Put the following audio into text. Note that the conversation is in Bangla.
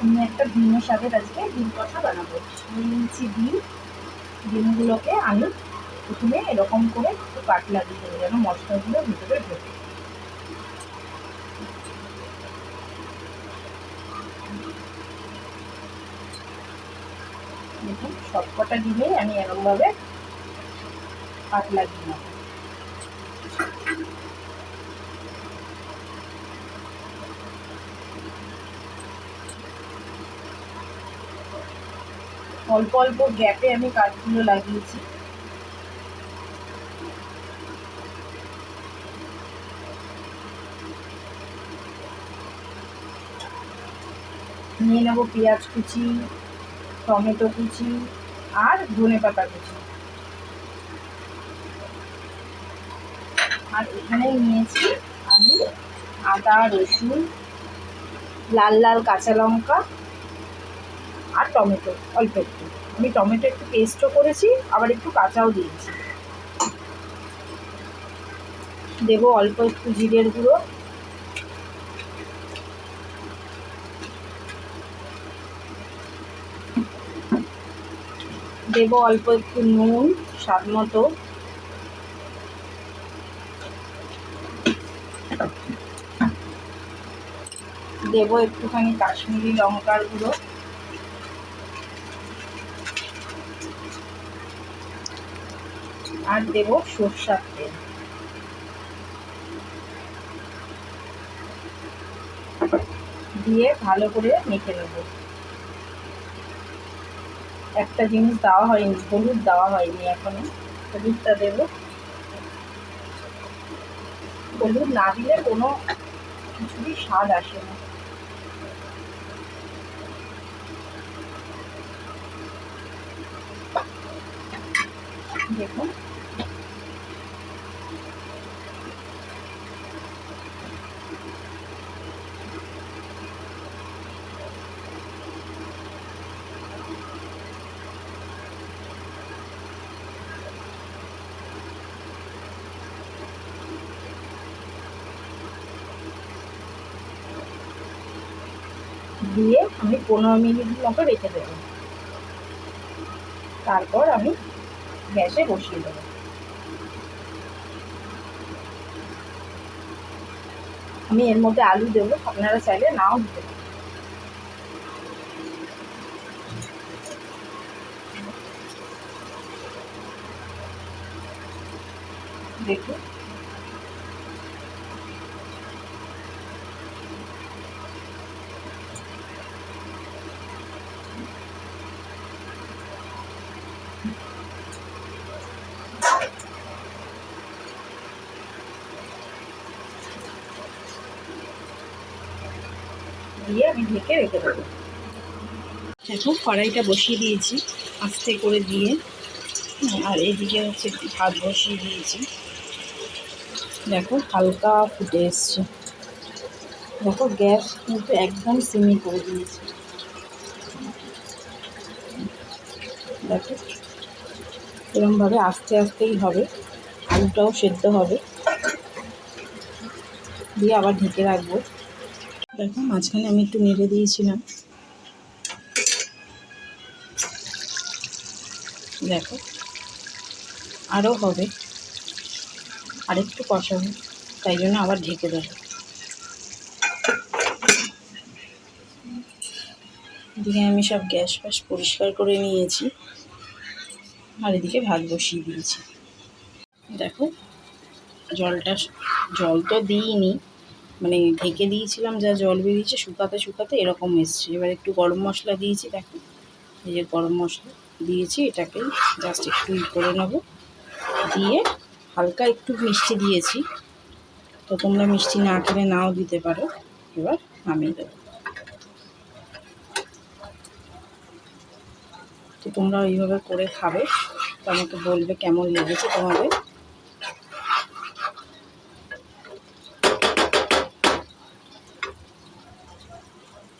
আমি একটা ডিমের সাথে আজকে ডিম কষা বানাবো। নিয়ে নিচ্ছি ডিম। ডিমগুলোকে আমি প্রথমে এরকম করে একটু পাতলা দিয়ে দেবো যেন মশলাগুলো ভিতরে ঢোকে। দেখুন সবকটা ডিমেই আমি এরকমভাবে পাতলা দিয়ে নেবো। অল্প অল্প গ্যাপে আমি কাঠগুলো লাগিয়েছি। নিয়ে নেবো পেঁয়াজ কুচি, টমেটো কুচি আর ধনেপাতা কুচি। আর এখানে নিয়েছি আমি আদা, রসুন, লাল লাল কাঁচা লঙ্কা আর টমেটো অল্প একটু। আমি টমেটো একটু পেস্টও করেছি, আবার একটু কাঁচাও দিয়েছি। দেবো অল্প একটু জিরের গুঁড়ো, দেবো অল্প একটু নুন স্বাদ মতো, দেবো একটুখানি কাশ্মীরি লঙ্কার গুঁড়ো, আর দেবো সরষের তেল। দিয়ে ভালো করে মেখে নেব। একটা জিনিস দেওয়া হয়নি, হলুদ দেওয়া হয়নি এখনো, হলুদটা দেবো। হলুদ না দিলে কোনো কিছুরই স্বাদ আসে না। দেখুন দিয়ে আমি 15 মিনিট মতো রেখে দেবো। তারপর আমি গ্যাসে বসিয়ে দেবো। আমি এর মধ্যে আলু দেবো, আপনারা চাইলে নাও দিতে পারেন। দেখুন দিয়ে আমি ঢেকে রেখে দেবো। দেখো কড়াইটা বসিয়ে দিয়েছি আস্তে করে দিয়ে, আর এদিকে হচ্ছে ভাত বসিয়ে দিয়েছি। দেখো হালকা ফুটে এসছে। দেখো গ্যাস কিন্তু একদম সিমে করে দিয়েছি। দেখো এরকমভাবে আস্তে আস্তেই হবে, আলুটাও সেদ্ধ হবে। দিয়ে আবার ঢেকে রাখবো। দেখো মাঝখানে আমি একটু নেড়ে দিয়েছিলাম। দেখো আরও হবে, আরেকটু কষাবো, তাই জন্য আবার ঢেকে দেবো। এদিকে আমি সব গ্যাস ফ্যাস পরিষ্কার করে নিয়েছি, আর এদিকে ভাত বসিয়ে দিয়েছি। দেখো জল তো দিইনি, মানে ঢেকে দিয়েছিলাম, যা জল বেরিয়েছে শুকাতে শুকাতে এরকম এসছে। এবার একটু গরম মশলা দিয়েছি। দেখো এই যে গরম মশলা দিয়েছি, এটাকে জাস্ট একটু করে নেবো। দিয়ে হালকা একটু মিষ্টি দিয়েছি, তো তোমরা মিষ্টি না খেলে নাও দিতে পারো। এবার নামিয়ে দেবো। তো তোমরা ওইভাবে করে খাবে, তো আমাকে বলবে কেমন লেগেছে তোমাদের।